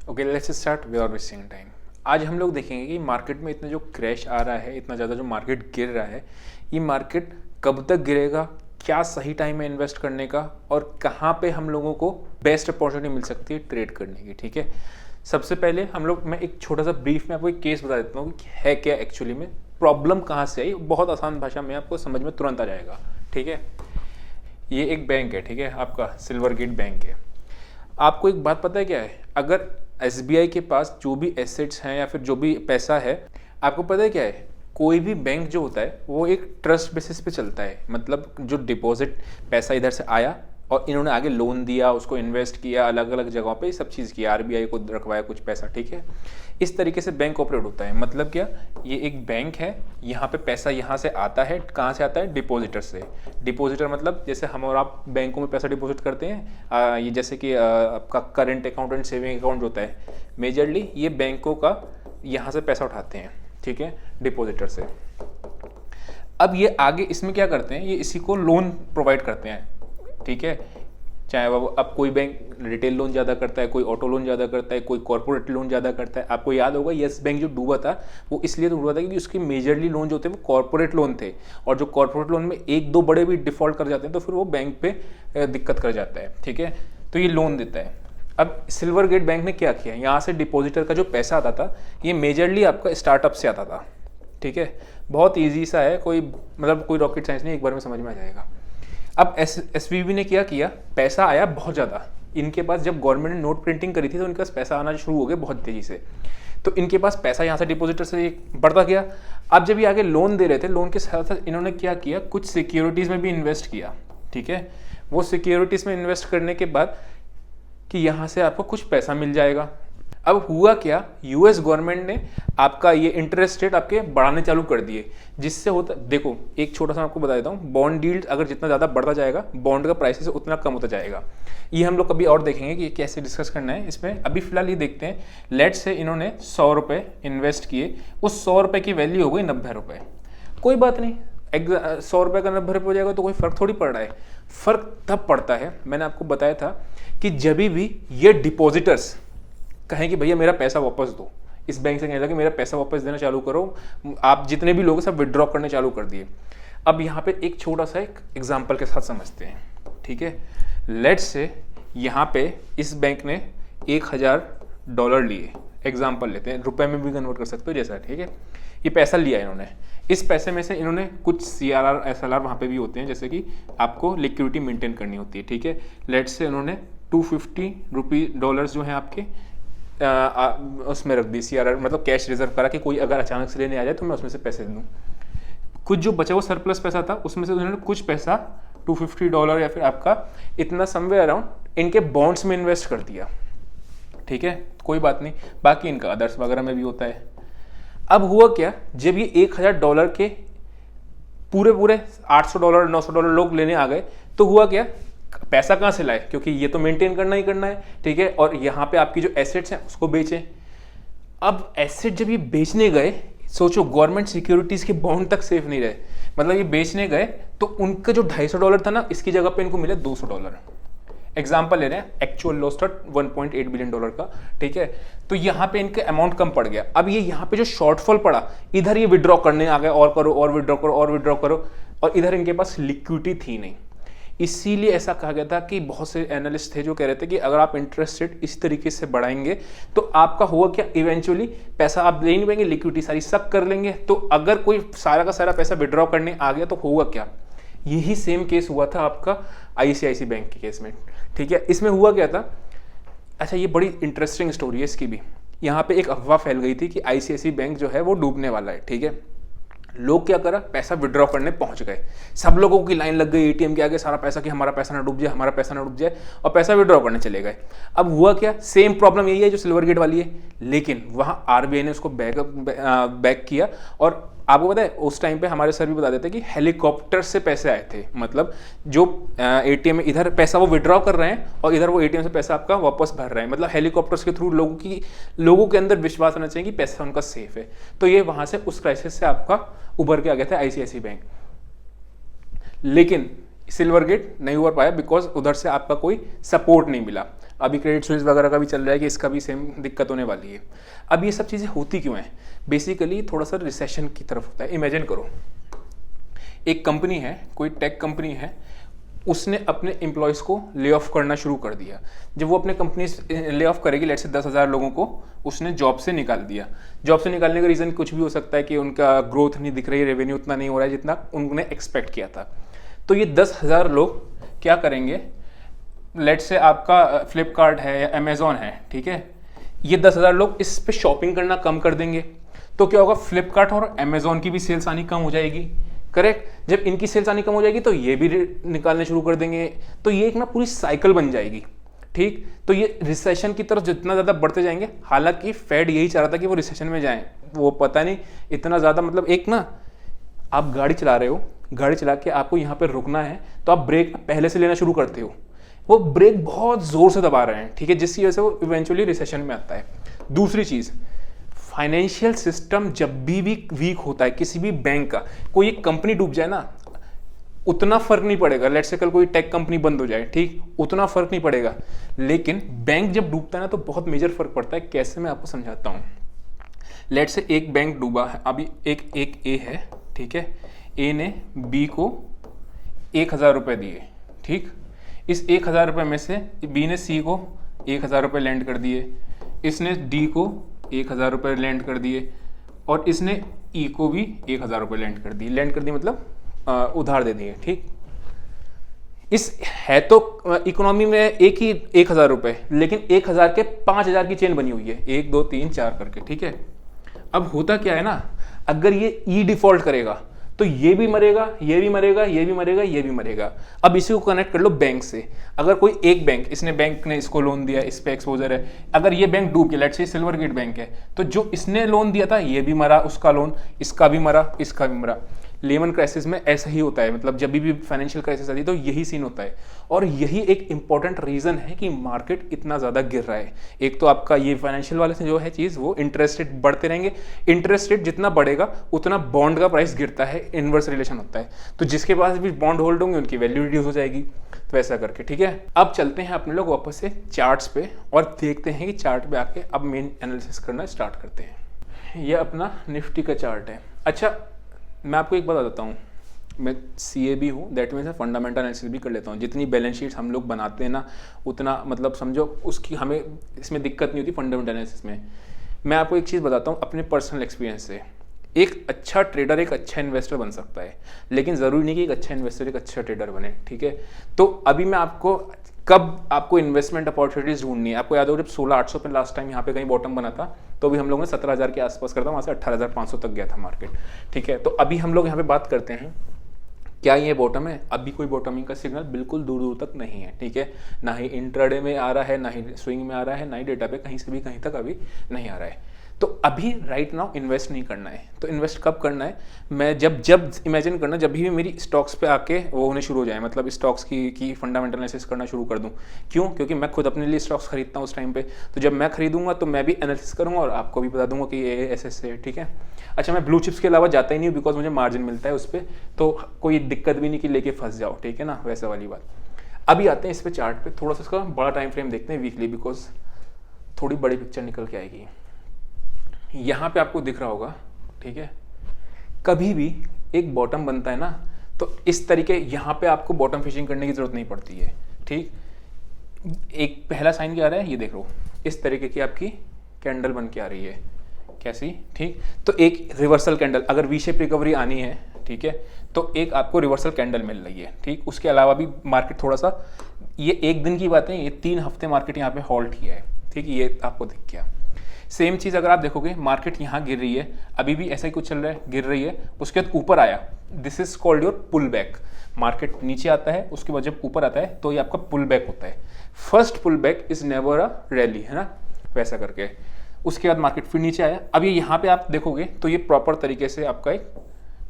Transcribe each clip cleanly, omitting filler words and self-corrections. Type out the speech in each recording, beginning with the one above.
Okay, let's start without wasting time. आज हम लोग देखेंगे कि मार्केट में इतना जो क्रैश आ रहा है, इतना ज़्यादा जो मार्केट गिर रहा है, ये मार्केट कब तक गिरेगा, क्या सही टाइम है इन्वेस्ट करने का, और कहाँ पे हम लोगों को बेस्ट अपॉर्चुनिटी मिल सकती है ट्रेड करने की। ठीक है, सबसे पहले मैं एक छोटा सा ब्रीफ में आपको एक केस बता देता हूँ कि है क्या एक्चुअली में, प्रॉब्लम कहाँ से आई, बहुत आसान भाषा में आपको समझ में तुरंत आ जाएगा। ठीक है, ये एक बैंक है, ठीक है, आपका सिल्वर गेट बैंक है। आपको एक बात पता है क्या है, अगर SBI के पास जो भी एसेट्स हैं या फिर जो भी पैसा है, आपको पता है क्या है, कोई भी बैंक जो होता है वो एक ट्रस्ट बेसिस पे चलता है। मतलब जो डिपॉजिट पैसा इधर से आया और इन्होंने आगे लोन दिया, उसको इन्वेस्ट किया, अलग अलग जगहों पे सब चीज़ किया, RBI को रखवाया कुछ पैसा। ठीक है, इस तरीके से बैंक ऑपरेट होता है। मतलब क्या, ये एक बैंक है, यहाँ पे पैसा यहाँ से आता है, कहाँ से आता है, डिपॉजिटर से। डिपॉजिटर मतलब जैसे हम और आप बैंकों में पैसा डिपॉजिट करते हैं, ये जैसे कि आपका current account and saving account होता है, मेजरली ये बैंकों का यहाँ से पैसा उठाते हैं। ठीक है, डिपॉजिटर से। अब ये आगे इसमें क्या करते हैं, ये इसी को लोन प्रोवाइड करते हैं। ठीक है, चाहे वो अब कोई बैंक रिटेल लोन ज़्यादा करता है, कोई ऑटो लोन ज़्यादा करता है, कोई कॉर्पोरेट लोन ज़्यादा करता है। आपको याद होगा येस बैंक जो डूबा था वो इसलिए डूबा था क्योंकि उसके मेजरली लोन जो थे वो कॉर्पोरेट लोन थे, और जो कॉर्पोरेट लोन में एक दो बड़े भी डिफॉल्ट कर जाते हैं तो फिर वो बैंक पे दिक्कत कर जाता है। ठीक है, तो ये लोन देता है। अब सिल्वर गेट बैंक ने क्या किया, यहाँ से डिपॉजिटर का जो पैसा आता था ये मेजरली आपका स्टार्टअप से आता था। ठीक है, बहुत ईजी सा है, कोई रॉकेट साइंस नहीं, एक बार में समझ में आ जाएगा। अब SVB ने क्या किया, पैसा आया बहुत ज़्यादा इनके पास। जब गवर्नमेंट ने नोट प्रिंटिंग करी थी तो इनके पास पैसा आना शुरू हो गया बहुत तेज़ी से, तो इनके पास पैसा यहाँ से डिपॉजिटर से बढ़ता गया। अब जब ये आगे लोन दे रहे थे, लोन के साथ साथ इन्होंने क्या किया, कुछ सिक्योरिटीज़ में भी इन्वेस्ट किया। ठीक है, वो सिक्योरिटीज़ में इन्वेस्ट करने के बाद कि यहाँ से आपको कुछ पैसा मिल जाएगा। अब हुआ क्या, US गवर्नमेंट ने आपका ये इंटरेस्ट रेट आपके बढ़ाने चालू कर दिए, जिससे होता, देखो एक छोटा सा आपको बता देता हूँ, बॉन्ड डील्स अगर जितना ज़्यादा बढ़ता जाएगा बॉन्ड का प्राइसेस उतना कम होता जाएगा। ये हम लोग कभी और देखेंगे कि कैसे डिस्कस करना है इसमें। अभी फिलहाल ये देखते हैं, लेट से इन्होंने 100 रुपये इन्वेस्ट किए, उस 100 रुपये की वैल्यू हो गई 90 रुपये। कोई बात नहीं, 100 रुपये का 90 रुपये हो जाएगा तो कोई फ़र्क थोड़ी पड़ रहा है। फ़र्क तब पड़ता है, मैंने आपको बताया था कि जब भी ये डिपॉजिटर्स कहें कि भैया मेरा पैसा वापस दो, इस बैंक से कहने लगे मेरा पैसा वापस देना चालू करो, आप जितने भी लोग सब विड्रॉ करने चालू कर दिए। अब यहाँ पे एक छोटा सा एक एग्जांपल के साथ समझते हैं। ठीक है, लेट्स से यहाँ पे इस बैंक ने $1000 लिए, एग्जाम्पल लेते हैं, रुपए में भी कन्वर्ट कर सकते हो जैसा। ठीक है, ये पैसा लिया इन्होंने, इस पैसे में से इन्होंने कुछ CRR SLR वहाँ पे भी होते हैं, जैसे कि आपको लिक्विडिटी मेंटेन करनी होती है। ठीक है, लेट्स से उन्होंने $250 जो हैं आपके उसमें रख दी, CRR मतलब कैश रिजर्व करा कि कोई अगर अचानक से लेने आ जाए तो मैं उसमें से पैसे दूँ। कुछ जो बचा हुआ सरप्लस पैसा था उसमें से उन्होंने कुछ पैसा $250 या फिर आपका इतना समवेयर अराउंड इनके बॉन्ड्स में इन्वेस्ट कर दिया। ठीक है, कोई बात नहीं, बाकी इनका अदर्स वगैरह में भी होता है। अब हुआ क्या, जब ये $1000 के पूरे $800 $900 लोग लेने आ गए तो हुआ क्या, पैसा कहाँ से लाए, क्योंकि ये तो मेंटेन करना ही करना है। ठीक है, और यहाँ पे आपकी जो एसेट्स हैं उसको बेचें। अब एसेट जब ये बेचने गए, सोचो गवर्नमेंट सिक्योरिटीज के बॉन्ड तक सेफ नहीं रहे, मतलब ये बेचने गए तो उनका जो $250 था ना, इसकी जगह पे इनको मिले $200। एग्जाम्पल ले रहे हैं, एक्चुअल लॉस था $1.8 बिलियन का। ठीक है, तो यहाँ पे इनका अमाउंट कम पड़ गया। अब ये यहाँ पे जो शॉर्टफॉल पड़ा, इधर ये विड्रॉ करने आ गए, और करो और विड्रॉ करो और विड्रॉ करो, और इधर इनके पास लिक्विडिटी थी नहीं। इसीलिए ऐसा कहा गया था कि बहुत से एनालिस्ट थे जो कह रहे थे कि अगर आप इंटरेस्ट रेट इस तरीके से बढ़ाएंगे तो आपका हुआ क्या, इवेंचुअली पैसा आप दे नहीं पाएंगे, लिक्विडिटी सारी सक कर लेंगे। तो अगर कोई सारा का सारा पैसा विड्रॉ करने आ गया तो होगा क्या, यही सेम केस हुआ था आपका ICICI बैंक के केस में। ठीक है, इसमें हुआ क्या था, अच्छा ये बड़ी इंटरेस्टिंग स्टोरी है इसकी भी। यहाँ पे एक अफवाह फैल गई थी कि ICICI बैंक जो है वो डूबने वाला है। ठीक है, लोग क्या करा, पैसा विड्रॉ करने पहुंच गए, सब लोगों की लाइन लग गई ATM के आगे, सारा पैसा कि हमारा पैसा ना डूब जाए, हमारा पैसा ना डूब जाए, और पैसा विड्रॉ करने चले गए। अब हुआ क्या, सेम प्रॉब्लम यही है जो सिल्वर गेट वाली है, लेकिन वहाँ RBI ने उसको बैक किया। और आपको पता है उस टाइम पे हमारे सर भी बता देते कि हेलीकॉप्टर से पैसे आए थे, मतलब जो ATM में इधर पैसा वो विड्रॉ कर रहे हैं और इधर वो ATM से पैसा आपका वापस भर रहे हैं, मतलब हेलीकॉप्टर्स के थ्रू लोगों के अंदर विश्वास होना चाहिए कि पैसा उनका सेफ है। तो ये वहां से उस क्राइसिस से आपका उभर के आ गया था ICICI बैंक। लेकिन सिल्वर गेट नहीं उभर पाया बिकॉज उधर से आपका कोई सपोर्ट नहीं मिला। अभी क्रेडिट स्विस वगैरह का भी चल रहा है कि इसका भी सेम दिक्कत होने वाली है। अब ये सब चीज़ें होती क्यों हैं? बेसिकली थोड़ा सा रिसेशन की तरफ होता है। इमेजिन करो एक कंपनी है, कोई टेक कंपनी है, उसने अपने एम्प्लॉयज़ को ले ऑफ करना शुरू कर दिया। जब वो अपने कंपनी ले ऑफ करेगी, लेट से 10,000 लोगों को उसने जॉब से निकाल दिया। जॉब से निकालने का रीज़न कुछ भी हो सकता है कि उनका ग्रोथ नहीं दिख रही है, रेवेन्यू उतना नहीं हो रहा है जितना उन्होंने एक्सपेक्ट किया था। तो ये 10,000 लोग क्या करेंगे? लेट से आपका फ्लिपकार्ट है या अमेजोन है, ठीक है, ये 10,000 लोग इस पे शॉपिंग करना कम कर देंगे। तो क्या होगा? फ्लिपकार्ट और अमेजोन की भी सेल्स आनी कम हो जाएगी। करेक्ट। जब इनकी सेल्स आनी कम हो जाएगी तो ये भी निकालने शुरू कर देंगे। तो ये एक ना पूरी साइकिल बन जाएगी। ठीक, तो ये रिसेशन की तरफ जितना ज़्यादा बढ़ते जाएंगे, हालांकि फेड यही चाह रहा था कि वो रिसेशन में जाएं, वो पता नहीं इतना ज़्यादा, मतलब एक ना आप गाड़ी चला रहे हो, गाड़ी चला के आपको यहाँ पे रुकना है तो आप ब्रेक पहले से लेना शुरू करते हो, वो ब्रेक बहुत ज़ोर से दबा रहे हैं, ठीक है, जिसकी वजह से वो इवेंचुअली रिसेशन में आता है। दूसरी चीज़, फाइनेंशियल सिस्टम जब भी वीक होता है, किसी भी बैंक का, कोई एक कंपनी डूब जाए ना, उतना फर्क नहीं पड़ेगा। लेट्स से कल कोई टेक कंपनी बंद हो जाए, ठीक, उतना फर्क नहीं पड़ेगा। लेकिन बैंक जब डूबता है ना तो बहुत मेजर फर्क पड़ता है। कैसे, मैं आपको समझाता हूँ। लेट्स से एक बैंक डूबा है, अभी एक ए है, ठीक है, ए ने बी को 1,000 रुपये दिए, ठीक, इस 1,000 रुपये में से बी ने सी को 1,000 रुपये लैंड कर दिए, इसने डी को 1,000 रुपये लैंड कर दिए, और इसने ई को भी 1,000 रुपये लैंड कर दिए। लैंड कर दिए मतलब उधार दे दिए, ठीक। इस है तो इकोनॉमी में एक ही 1,000 रुपये, लेकिन 1,000 के 5,000 की चेन बनी हुई है, 1 2 3 4 करके, ठीक है। अब होता क्या है ना, अगर ये ई डिफॉल्ट करेगा तो ये भी मरेगा, ये भी मरेगा, ये भी मरेगा, ये भी मरेगा। अब इसी को कनेक्ट कर लो बैंक से। अगर कोई एक बैंक, बैंक ने इसको लोन दिया, इस पे एक्सपोजर है, अगर ये बैंक डूब गया, let's say silver gate bank है, तो जो इसने लोन दिया था ये भी मरा, उसका लोन, इसका भी मरा, इसका भी मरा। लेमन क्राइसिस में ऐसा ही होता है, मतलब जब भी फाइनेंशियल क्राइसिस आती है तो यही सीन होता है। और यही एक इंपॉर्टेंट रीजन है कि मार्केट इतना ज़्यादा गिर रहा है। एक तो आपका ये फाइनेंशियल वाले से जो है चीज़, वो इंटरेस्ट रेट बढ़ते रहेंगे, इंटरेस्ट रेट जितना बढ़ेगा उतना बॉन्ड का प्राइस गिरता है, इनवर्स रिलेशन होता है। तो जिसके पास भी बॉन्ड होल्ड होंगे उनकी वैल्यू रिड्यूस हो जाएगी, तो ऐसा करके, ठीक है। अब चलते हैं अपने लोग वापस से चार्ट्स पे और देखते हैं कि चार्ट पे आके अब मेन एनालिसिस करना स्टार्ट करते हैं। ये अपना निफ्टी का चार्ट है। अच्छा, मैं आपको एक बात बताता हूँ, मैं CA भी हूँ, दैट मीन्स फंडामेंटल एनालिसिस भी कर लेता हूँ। जितनी बैलेंस शीट्स हम लोग बनाते हैं ना, उतना मतलब समझो उसकी हमें इसमें दिक्कत नहीं होती फंडामेंटल एनालिसिस में। मैं आपको एक चीज़ बताता हूँ अपने पर्सनल एक्सपीरियंस से। एक अच्छा ट्रेडर एक अच्छा इन्वेस्टर बन सकता है, लेकिन ज़रूरी नहीं कि एक अच्छा इन्वेस्टर एक अच्छा ट्रेडर बने, ठीक है। तो अभी मैं आपको कब आपको इन्वेस्टमेंट अपॉर्चुनिटीज़ ढूंढनी है, आपको याद होगा जब 16,800 पे लास्ट टाइम यहाँ पे कहीं बॉटम बना था, तो अभी हम लोगों ने 17,000 के आसपास करता, वहाँ से 18,500 तक गया था मार्केट, ठीक है। तो अभी हम लोग यहाँ पे बात करते हैं, क्या ये बॉटम है? अभी कोई बॉटमिंग का सिग्नल बिल्कुल दूर दूर तक नहीं है, ठीक है। ना ही इंट्राडे में आ रहा है, ना ही स्विंग में आ रहा है, ना ही डेटा पे कहीं से भी कहीं तक अभी नहीं आ रहा है। तो अभी राइट नाउ इन्वेस्ट नहीं करना है। तो इन्वेस्ट कब करना है? मैं जब इमेजिन करना, जब भी मेरी स्टॉक्स पे आके वो होने शुरू हो जाए, मतलब स्टॉक्स की फंडामेंटल एनालिसिस करना शुरू कर दूं। क्यों? क्योंकि मैं खुद अपने लिए स्टॉक्स खरीदता हूँ उस टाइम पे। तो जब मैं खरीदूंगा तो मैं भी एनालिसिस करूंगा और आपको भी बता दूंगा कि ये ऐसे, ठीक है। अच्छा, मैं ब्लू चिप्स के अलावा जाता ही नहीं, बिकॉज मुझे मार्जिन मिलता है उस पर, तो कोई दिक्कत भी नहीं कि लेके फंस जाओ, ठीक है ना, वैसा वाली बात। अभी आते हैं इस पे चार्ट पे, थोड़ा सा इसका बड़ा टाइम फ्रेम देखते हैं वीकली, बिकॉज थोड़ी बड़ी पिक्चर निकल के आएगी। यहाँ पे आपको दिख रहा होगा, ठीक है, कभी भी एक बॉटम बनता है ना, तो इस तरीके यहाँ पे आपको बॉटम फिशिंग करने की जरूरत नहीं पड़ती है, ठीक। एक पहला साइन क्या आ रहा है, ये देख लो, इस तरीके की आपकी कैंडल बन के आ रही है, कैसी, ठीक। तो एक रिवर्सल कैंडल, अगर वी शेप रिकवरी आनी है, ठीक है, तो एक आपको रिवर्सल कैंडल मिल रही है, ठीक। उसके अलावा भी मार्केट थोड़ा सा, ये एक दिन की बात है, ये 3 हफ्ते मार्केट यहाँ पे हॉल्ट किया है, ठीक, ये आपको दिख गया। सेम चीज़ अगर आप देखोगे, मार्केट यहाँ गिर रही है, अभी भी ऐसा ही कुछ चल रहा है, गिर रही है, उसके बाद ऊपर आया, this is called your pull back. Market नीचे आता है, उसके बाद जब ऊपर आता है तो ये आपका पुल बैक होता है। First pull back is never a rally, है ना, वैसा करके। उसके बाद मार्केट फिर नीचे आया। अब ये यहाँ पे आप देखोगे तो ये प्रॉपर तरीके से आपका एक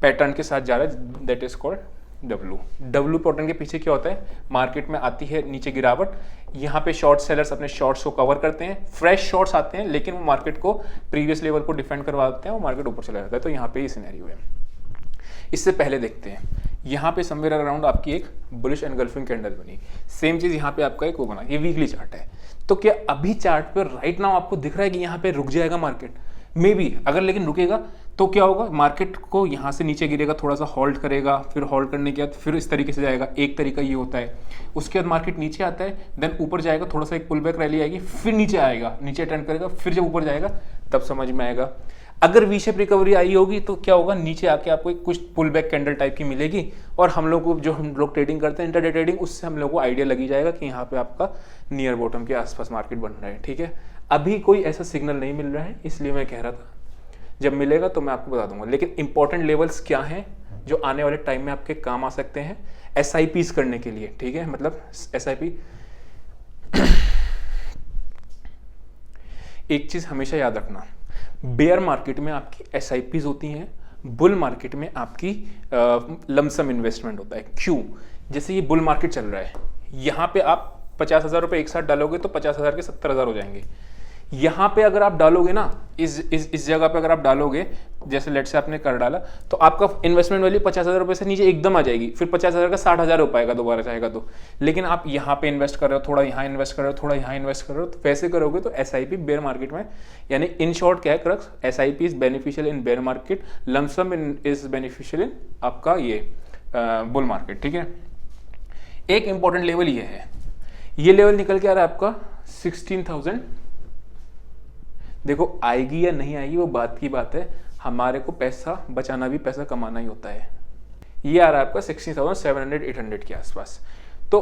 पैटर्न के साथ जा रहा है, that is called W pattern के पीछे क्या होता है, मार्केट में आती है नीचे गिरावट, यहाँ पे शॉर्ट सेलर्स अपने शॉर्ट्स को कवर करते हैं, फ्रेश शॉर्ट्स आते हैं, लेकिन वो मार्केट को प्रीवियस लेवल को डिफेंड करवाते हैं, वो मार्केट ऊपर चला जाता है। तो यहाँ पे ये सिनेरियो है। इससे पहले देखते हैं, यहाँ पे समवेयर अराउंड आपकी एक बुलिश एनगल्फिंग कैंडल बनी। सेम चीज़ यहाँ पे आपका एक वो बना, ये वीकली चार्ट है। तो क्या अभी चार्ट पर राइट नाउ आपको दिख रहा है कि यहाँ पे रुक जाएगा मार्केट? मे बी, अगर लेकिन रुकेगा तो क्या होगा, मार्केट को यहाँ से नीचे गिरेगा, थोड़ा सा होल्ड करेगा, फिर होल्ड करने के बाद फिर इस तरीके से जाएगा, एक तरीका ये होता है। उसके बाद मार्केट नीचे आता है, देन ऊपर जाएगा, थोड़ा सा एक पुल बैक रैली आएगी, फिर नीचे आएगा, नीचे टर्न करेगा, फिर जब ऊपर जाएगा तब समझ में आएगा। अगर वी शेप रिकवरी आई होगी तो क्या होगा, नीचे आके आपको कुछ पुल बैक कैंडल टाइप की मिलेगी, और हम लोग को, जो हम लोग ट्रेडिंग करते हैं इंट्राडे ट्रेडिंग, उससे हम लोग को आइडिया लगी जाएगा कि यहाँ पे आपका नियर बॉटम के आसपास मार्केट बन रहा है। ठीक है, अभी कोई ऐसा सिग्नल नहीं मिल रहा है, इसलिए मैं कह रहा था जब मिलेगा तो मैं आपको बता दूंगा। लेकिन इंपॉर्टेंट लेवल्स क्या हैं जो आने वाले टाइम में आपके काम आ सकते हैं SIPs करने के लिए। ठीक है, मतलब SIP एक चीज हमेशा याद रखना, बेयर मार्केट में आपकी SIPs होती हैं, बुल मार्केट में आपकी लमसम इन्वेस्टमेंट होता है। क्यों? जैसे ये बुल मार्केट चल रहा है, यहाँ पे आप 50,000 रुपये एक साथ डालोगे तो 50,000 के 70,000 हो जाएंगे। यहाँ पे अगर आप डालोगे ना, इस जगह पे अगर आप डालोगे, जैसे लेट से आपने कर डाला, तो आपका इन्वेस्टमेंट वैल्यू 50,000 रुपये से नीचे एकदम आ जाएगी, फिर 50,000 का 60,000 हो पाएगा दोबारा चाहेगा तो। लेकिन आप यहाँ पे इन्वेस्ट कर रहे हो, थोड़ा यहाँ इन्वेस्ट कर रहे हो, थोड़ा यहाँ इन्वेस्ट कर रहे हो, तो वैसे करोगे तो SIP बेयर मार्केट में, यानी इन शॉर्ट क्या है crux, SIP is beneficial in bear market, lump sum is beneficial in आपका ये बुल मार्केट। ठीक है, एक इंपॉर्टेंट लेवल ये है, ये लेवल निकल के आ रहा है आपका 16,000। देखो आएगी या नहीं आएगी वो बात की बात है, हमारे को पैसा बचाना भी पैसा कमाना ही होता है। ये आ रहा है आपका 16,700-800 के आसपास। तो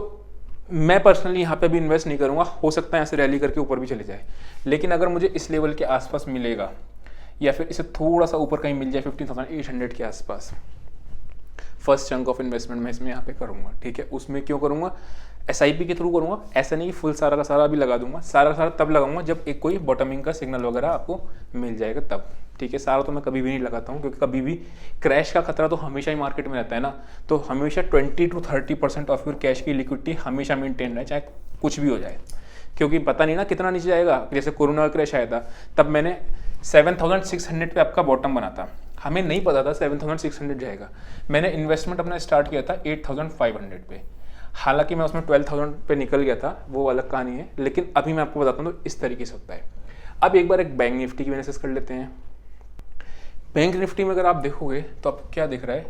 मैं पर्सनली यहाँ पे भी इन्वेस्ट नहीं करूँगा, हो सकता है ऐसे रैली करके ऊपर भी चले जाए, लेकिन अगर मुझे इस लेवल के आसपास मिलेगा या फिर इसे थोड़ा सा ऊपर कहीं मिल जाए 15,800 के आसपास, फर्स्ट चंक ऑफ इन्वेस्टमेंट मैं इसमें यहाँ पे करूँगा। ठीक है, उसमें क्यों करूँगा, SIP के थ्रू करूँगा, ऐसा नहीं कि फुल सारा का सारा भी लगा दूंगा, सारा का सारा तब लगाऊंगा जब एक कोई बॉटमिंग का सिग्नल वगैरह आपको मिल जाएगा तब। ठीक है, सारा तो मैं कभी भी नहीं लगाता हूँ, क्योंकि कभी भी क्रैश का खतरा तो हमेशा ही मार्केट में रहता है ना, तो हमेशा 20 to 30% ऑफ योर कैश की लिक्विडिटी हमेशा मेंटेन रहे, चाहे कुछ भी हो जाए, क्योंकि पता नहीं ना कितना नीचे जाएगा। जैसे कोरोना क्रैश आया था, तब मैंने 7,600 पे आपका बॉटम बना था, हमें नहीं पता था 7,600 जाएगा, मैंने इन्वेस्टमेंट अपना स्टार्ट किया था 8,500 पे, हालांकि मैं उसमें 12,000 पे निकल गया था, वो अलग कहानी है, लेकिन अभी मैं आपको बताता हूँ तो इस तरीके से होता है। अब एक बार एक बैंक निफ्टी की एनालिसिस कर लेते हैं। बैंक निफ्टी में अगर आप देखोगे तो आपको क्या दिख रहा है,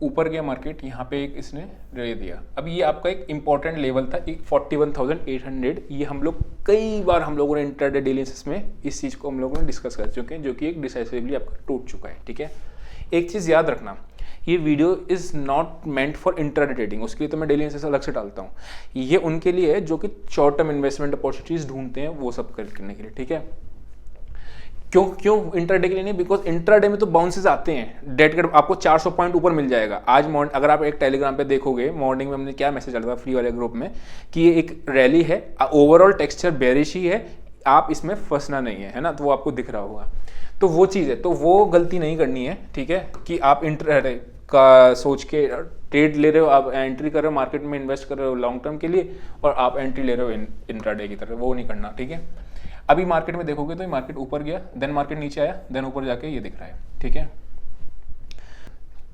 ऊपर गया मार्केट, यहाँ पे एक इसने दे दिया। अब ये आपका एक इंपॉर्टेंट लेवल था, एक 41,800, ये हम लोग कई बार हम लोगों ने इंटरडे डेली एनालिसिस में इस चीज़ को हम लोगों ने डिस्कस कर चुके हैं, जो कि एक डिसाइसिवली आपका टूट चुका है। ठीक है, एक चीज़ याद रखना, ये video is not meant for intraday trading, उसके लिए तो मैं डेली एनालिसिस अलग से डालता हूँ। ये उनके लिए है जो कि शॉर्ट टर्म इन्वेस्टमेंट अपॉर्चुनिटीज ढूंढते हैं, वो सब करने के लिए। ठीक है, क्यों इंट्राडे के लिए नहीं, बिकॉज इंट्राडे में तो बाउंसेस आते हैं, डेट कट आपको 400 पॉइंट ऊपर मिल जाएगा। आज मॉर्निंग अगर आप एक टेलीग्राम पे देखोगे, मॉर्निंग में हमने क्या मैसेज डाला था फ्री वाले ग्रुप में, कि ये एक रैली है, ओवरऑल टेक्सचर बेरिश ही है, आप इसमें फंसना नहीं है ना, तो वो आपको दिख रहा होगा। तो वो चीज़ है, तो वो गलती नहीं करनी है। ठीक है, कि आप इंट्राडे का सोच के ट्रेड ले रहे हो, आप एंट्री कर रहे हो मार्केट में, इन्वेस्ट कर रहे हो लॉन्ग टर्म के लिए, और आप एंट्री ले रहे हो इंट्राडे की तरह, वो नहीं करना। ठीक है, अभी मार्केट में देखोगे तो मार्केट ऊपर गया, देन मार्केट नीचे आया, देन ऊपर जाके ये दिख रहा है। ठीक है,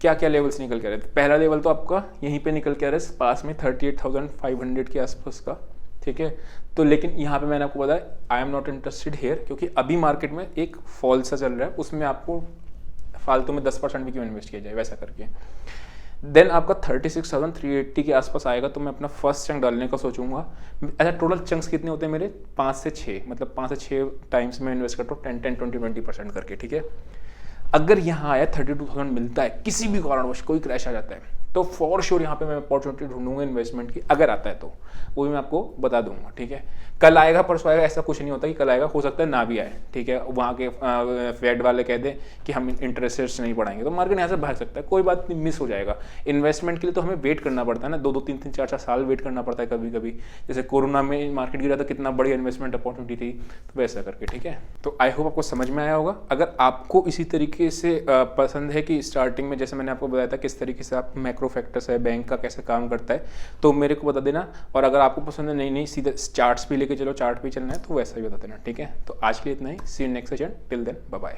क्या क्या लेवल्स निकल के आ रहे थे, पहला लेवल तो आपका यहीं पे निकल के आ रहा है पास में 38,500 के आसपास का। ठीक है, तो लेकिन यहाँ पे मैंने आपको बताया I am not interested here, क्योंकि अभी मार्केट में एक फॉल सा चल रहा है, उसमें आपको फालतू में 10% भी क्यों इन्वेस्ट किया जाए, वैसा करके। देन आपका 36,380 के आसपास आएगा, तो मैं अपना फर्स्ट चंक डालने का सोचूंगा। ऐसा टोटल चंक्स कितने होते हैं मेरे, 5 से 6, मतलब 5 से 6 टाइम्स में इन्वेस्ट करता हूँ, 10, 20% करके। ठीक है, अगर यहाँ आया 32,000 मिलता है, किसी भी कारणवश कोई क्रैश आ जाता है, तो फॉर श्योर यहाँ पे मैं अपॉर्चुनिटी ढूंढूंगा इन्वेस्टमेंट की, अगर आता है तो वो भी मैं आपको बता दूंगा। ठीक है, कल आएगा परसों आएगा ऐसा कुछ नहीं होता कि कल आएगा, हो सकता है ना भी आए। ठीक है, वहाँ के फेड वाले कह दें कि हम इंटरेस्ट रेट्स नहीं बढ़ाएंगे, तो मार्केट यहाँ से भाग सकता है, कोई बात नहीं, मिस हो जाएगा। इन्वेस्टमेंट के लिए तो हमें वेट करना पड़ता है ना, 2-2, 3-3, 4-4 साल वेट करना पड़ता है कभी कभी। जैसे कोरोना में मार्केट गिरा था, कितना बढ़िया इन्वेस्टमेंट अपॉर्चुनिटी थी, तो वैसा करके। ठीक है, तो आई होप आपको समझ में आया होगा। अगर आपको इसी तरीके से पसंद है कि स्टार्टिंग में जैसे मैंने आपको बताया था किस तरीके से आप मैक्रो फैक्टर्स है, बैंक का कैसे काम करता है, तो मेरे को बता देना। और अगर आपको पसंद है नहीं सीधे चार्ट्स पे लेके चलो, चार्ट पे चलना है, तो वैसा ही बता देना। ठीक है, तो आज के लिए इतना ही, see you next session, till then bye bye.